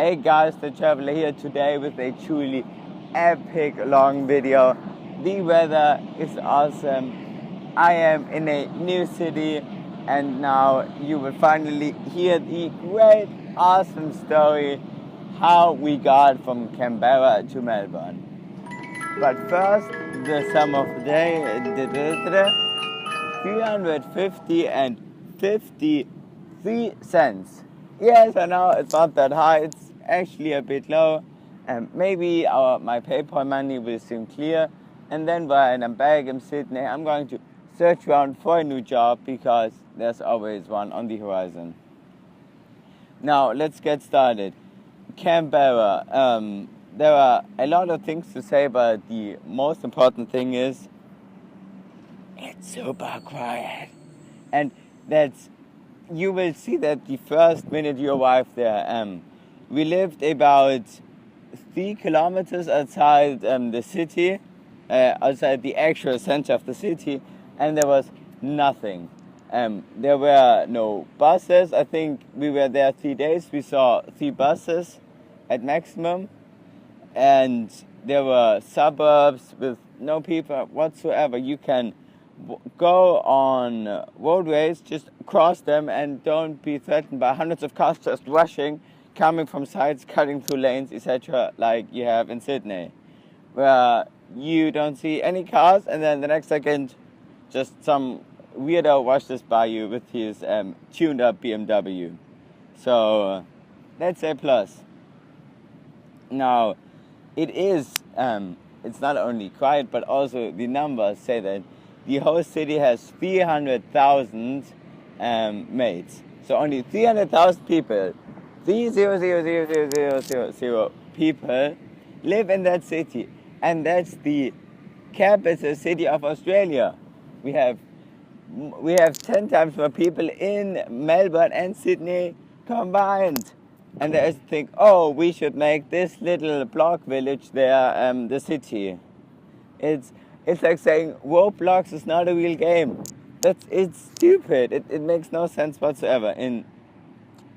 Hey guys, the Traveler here today with a truly epic long video. The weather is awesome. I am in a new city and now you will finally hear the great awesome story how we got from Canberra to Melbourne. But first, the sum of the day, 350 and 53 cents. Yes, I know it's not that high, it's actually a bit low. Maybe my PayPal money will soon clear. And then when I'm back in Sydney, I'm going to search around for a new job because there's always one on the horizon. Now, let's get started. Canberra. There are a lot of things to say, but the most important thing is it's super quiet. And you will see that the first minute you arrive there. We lived about 3 kilometers outside the city, outside the actual center of the city, and there was nothing. There were no buses. I think we were there 3 days. We saw 3 buses at maximum, and there were suburbs with no people whatsoever. You can go on roadways, just cross them and don't be threatened by hundreds of cars just rushing, coming from sides, cutting through lanes, etc., like you have in Sydney, where you don't see any cars and then the next second just some weirdo rushes by you with his tuned up BMW. So that's a plus. Now it is it's not only quiet, but also the numbers say that the whole city has 300,000 mates. So only 300,000 people, 300,000 people live in that city. And that's the capital city of Australia. We have 10 times more people in Melbourne and Sydney combined. And there's the thing, oh, we should make this little block village there the city. It's like saying Roblox is not a real game. It's stupid. It makes no sense whatsoever.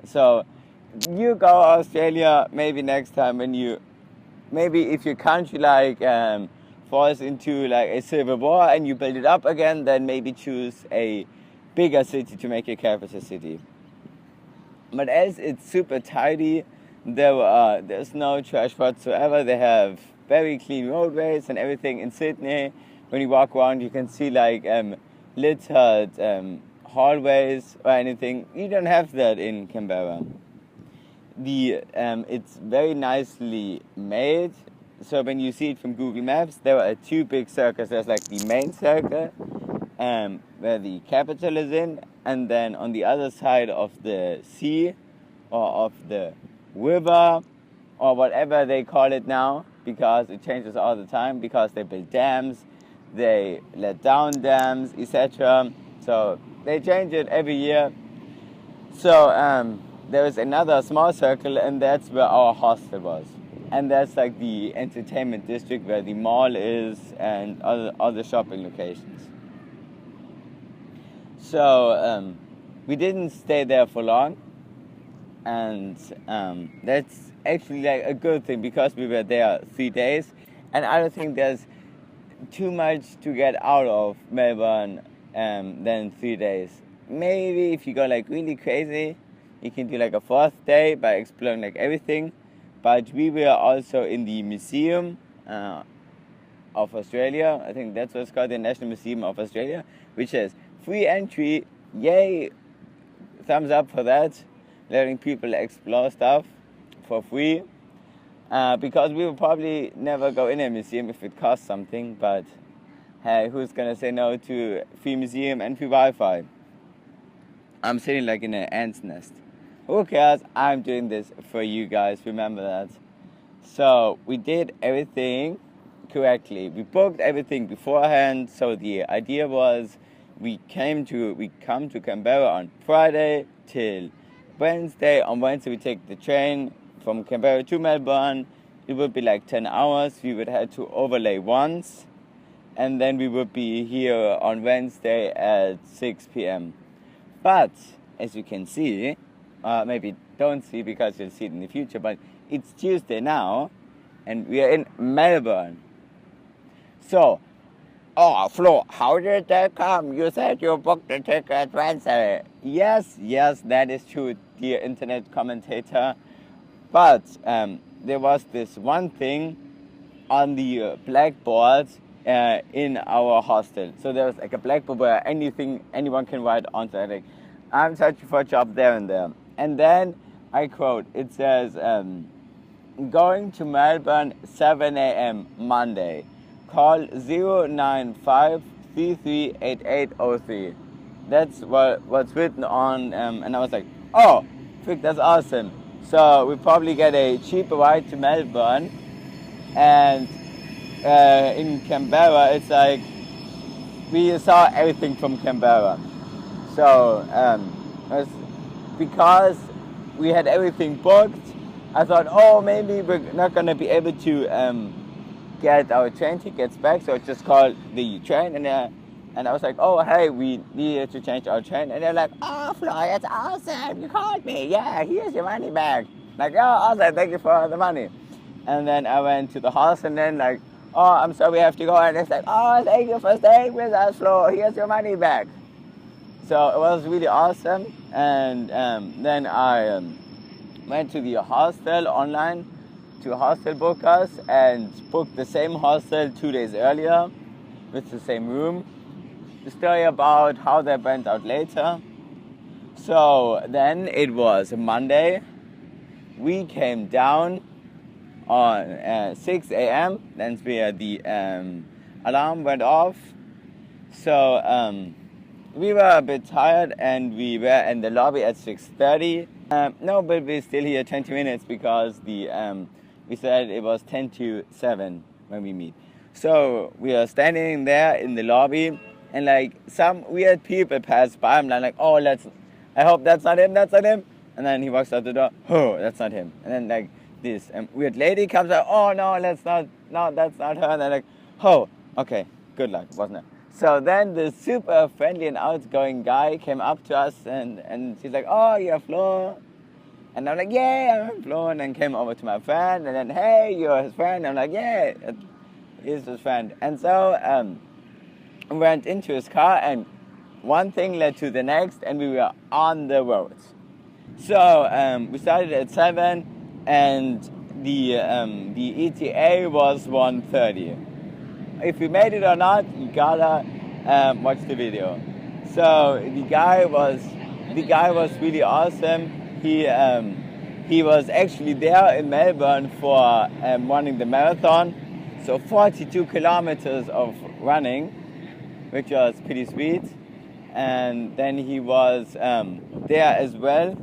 So you go Australia maybe next time maybe if your country falls into like a civil war and you build it up again, then maybe choose a bigger city to make your capital city. But else it's super tidy. There's no trash whatsoever. They have very clean roadways and everything in Sydney. When you walk around, you can see littered hallways or anything. You don't have that in Canberra. It's very nicely made. So when you see it from Google Maps, there are 2 big circles. There's like the main circle, where the capital is in, and then on the other side of the sea or of the river or whatever they call it now, because it changes all the time, because they build dams, they let down dams, etc. So they change it every year. So there is another small circle, and that's where our hostel was. And that's like the entertainment district where the mall is and other shopping locations. So we didn't stay there for long, and that's actually like a good thing because we were there 3 days, and I don't think there's too much to get out of Melbourne than 3 days. Maybe if you go like really crazy, you can do like a 4th day by exploring like everything. But we were also in the Museum of Australia. I think that's what it's called, the National Museum of Australia, which has free entry. Yay! Thumbs up for that. Letting people explore stuff for free. Because we will probably never go in a museum if it costs something. But hey, who's gonna say no to free museum and free Wi-Fi? I'm sitting like in an ant's nest. Who cares? I'm doing this for you guys, remember that. So we did everything correctly. We booked everything beforehand. So the idea was we come to Canberra on Friday till Wednesday. On Wednesday we take the train from Canberra to Melbourne. It would be like 10 hours. We would have to overlay once. And then we would be here on Wednesday at 6 p.m. But as you can see, maybe don't see because you'll see it in the future, but it's Tuesday now, and we are in Melbourne. So, oh, Flo, how did that come? You said you booked the ticket Wednesday. Yes, that is true, dear internet commentator. But there was this one thing on the blackboard in our hostel. So there was like a blackboard where anyone can write onto it. Like, I'm searching for a job there and there. And then I quote, it says, going to Melbourne 7 a.m. Monday. Call 095338803. That's what's written on, and I was like, oh, frick, that's awesome. So we probably get a cheaper ride to Melbourne, and in Canberra, it's like we saw everything from Canberra. So because we had everything booked, I thought, oh, maybe we're not gonna be able to get our train tickets back, so I just called the train, and I was like, oh, hey, we need to change our train, and they're like, oh, Floyd, that's awesome, you called me, yeah, here's your money back. Like, oh, awesome, thank you for the money. And then I went to the house, and then like, oh, I'm sorry, we have to go, and it's like, oh, thank you for staying with us, Flo, here's your money back. So it was really awesome, and then I went to the hostel online, to hostel bookers, and booked the same hostel 2 days earlier with the same room. The story about how that went out later. So then it was Monday. We came down on 6 a.m. Then the alarm went off. So we were a bit tired, and we were in the lobby at 6:30. No, but we're still here 20 minutes because we said it was 10 to 7 when we meet. So we are standing there in the lobby, and like some weird people pass by. I'm like, oh, I hope that's not him. And then he walks out the door. Oh, that's not him. And then like this weird lady comes out. Oh no, that's not her. And they're like, oh, okay, good luck, wasn't it? So then the super friendly and outgoing guy came up to us, and she's like, oh, you're Flo. And I'm like, yeah, I'm Flo. And then came over to my friend, and then, hey, you're his friend. I'm like, yeah, he's his friend. And so we went into his car, and one thing led to the next, and we were on the road. So we started at 7, and the ETA was 1:30. If we made it or not, you gotta watch the video. So the guy was really awesome. He was actually there in Melbourne for running the marathon. So 42 kilometers of running, which was pretty sweet. And then he was there as well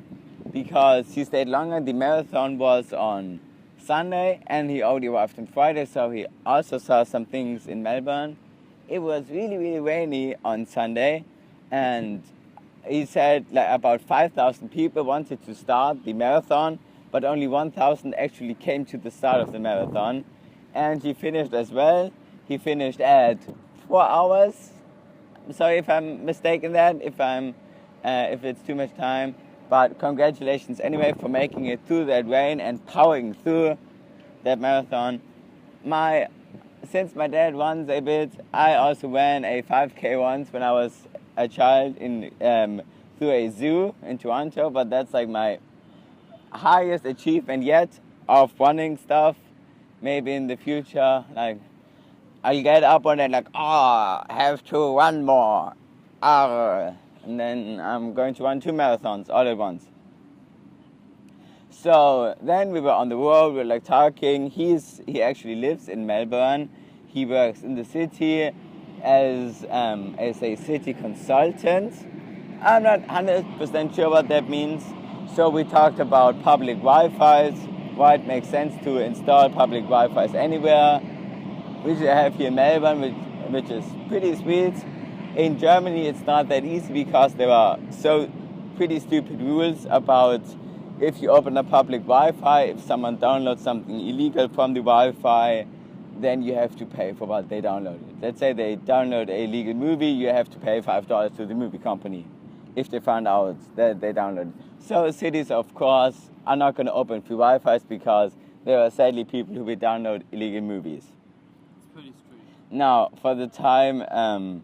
because he stayed longer. The marathon was on Sunday, and he only arrived on Friday, so he also saw some things in Melbourne. It was really, really rainy on Sunday, and he said like about 5,000 people wanted to start the marathon, but only 1,000 actually came to the start of the marathon. And he finished as well. He finished at 4 hours. I'm sorry if I'm mistaken that, if it's too much time. But congratulations anyway for making it through that rain and powering through that marathon. Since my dad runs a bit, I also ran a 5K once when I was a child through a zoo in Toronto. But that's like my highest achievement yet of running stuff. Maybe in the future, like I'll get up on it like, I have to run more. And then I'm going to run 2 marathons all at once. So then we were on the road, we were like talking. He actually lives in Melbourne. He works in the city as a city consultant. I'm not 100% sure what that means. So we talked about public Wi-Fi's, why it makes sense to install public Wi-Fi's anywhere, which I have here in Melbourne, which is pretty sweet. In Germany, it's not that easy because there are so pretty stupid rules about if you open a public Wi-Fi, if someone downloads something illegal from the Wi-Fi, then you have to pay for what they downloaded. Let's say they download a illegal movie, you have to pay $5 to the movie company. if they found out that they downloaded. So cities, of course, are not going to open free Wi-Fi's because there are sadly people who will download illegal movies. It's pretty strict. Now, for the time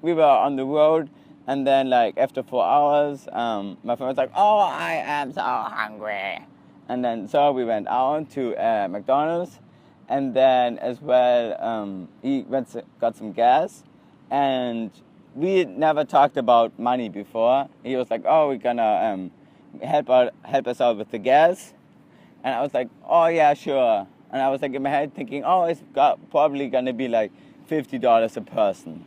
we were on the road, and then like after 4 hours, my friend was like, "Oh, I am so hungry," and then so we went out to McDonald's, and then as well he got some gas, and we never talked about money before. He was like, "Oh, we're gonna help us out with the gas," and I was like, "Oh yeah, sure." And I was like in my head thinking, "Oh, it's probably gonna be like $50 a person."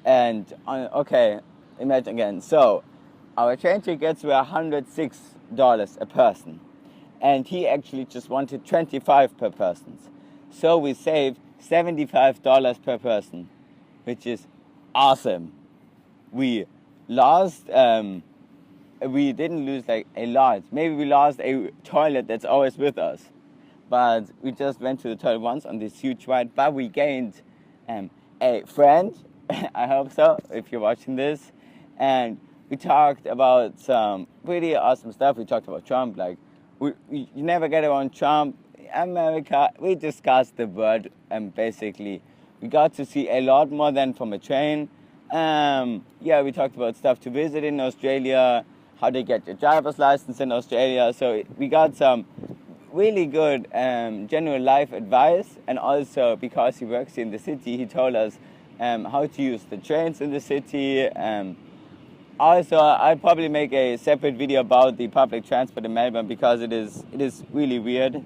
And okay, imagine again. So our train tickets were $106 a person, and he actually just wanted 25 per person. So we saved $75 per person, which is awesome. We lost. We didn't lose like a lot. Maybe we lost a toilet that's always with us, but we just went to the toilet once on this huge ride. But we gained a friend. I hope so, if you're watching this. And we talked about some really awesome stuff. We talked about Trump, like, you never get around Trump. America, we discussed the word, and basically, we got to see a lot more than from a train. Yeah, we talked about stuff to visit in Australia, how to get your driver's license in Australia. So we got some really good general life advice, and also because he works in the city, he told us how to use the trains in the city. Also, I'll probably make a separate video about the public transport in Melbourne because it is really weird.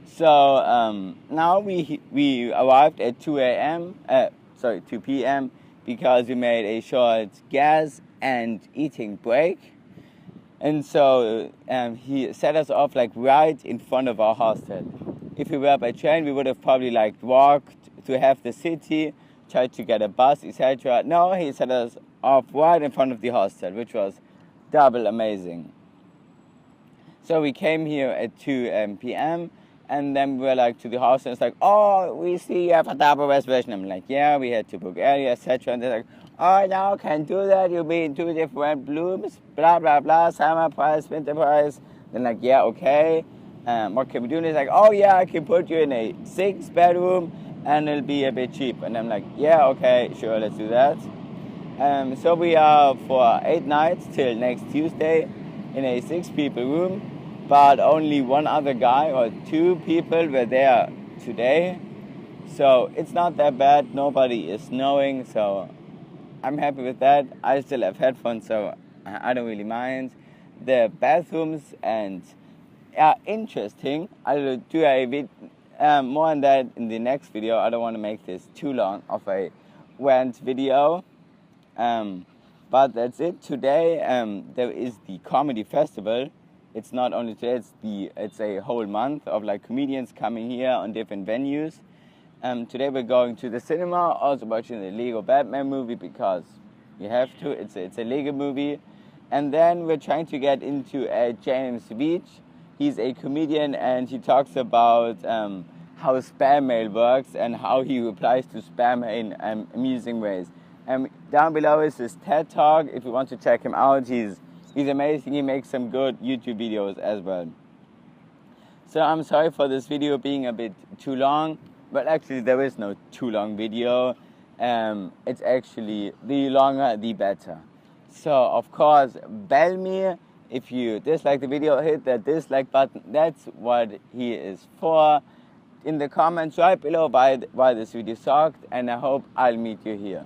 So now we arrived at 2 p.m. because we made a short gas and eating break. And so he set us off like right in front of our hostel. If we were by train, we would have probably like walked to half the city, tried to get a bus, etc. No, he set us off right in front of the hostel, which was double amazing. So we came here at 2 p.m. and then we were like to the hostel, and it's like, "Oh, we see you have a double reservation." I'm like, "Yeah, we had to book earlier, etc." And they're like, "Oh, no, can't do that. You'll be in 2 different rooms, blah, blah, blah, summer price, winter price." Then like, "Yeah, okay. What can we do?" And he's like, "Oh, yeah, I can put you in a 6-bedroom and it'll be a bit cheap." And I'm like, "Yeah, okay, sure, let's do that." So we are for 8 nights till next Tuesday in a 6-people room, but only one other guy or 2 people were there today. So it's not that bad. Nobody is knowing, so I'm happy with that. I still have headphones, so I don't really mind. The bathrooms and are interesting. I'll do a bit more on that in the next video. I don't want to make this too long of a rant video. But that's it. Today there is the comedy festival. It's not only today, it's a whole month of like comedians coming here on different venues. Today we're going to the cinema, also watching the Lego Batman movie because you have to. It's a Lego movie. And then we're trying to get into James Beach. He's a comedian and he talks about how spam mail works and how he replies to spam in amusing ways. Down below is his TED Talk. If you want to check him out, he's amazing. He makes some good YouTube videos as well. So I'm sorry for this video being a bit too long, but actually there is no too long video. It's actually the longer the better. So of course, bell me. If you dislike the video, hit that dislike button. That's what he is for. In the comments right below why this video sucked, and I hope I'll meet you here.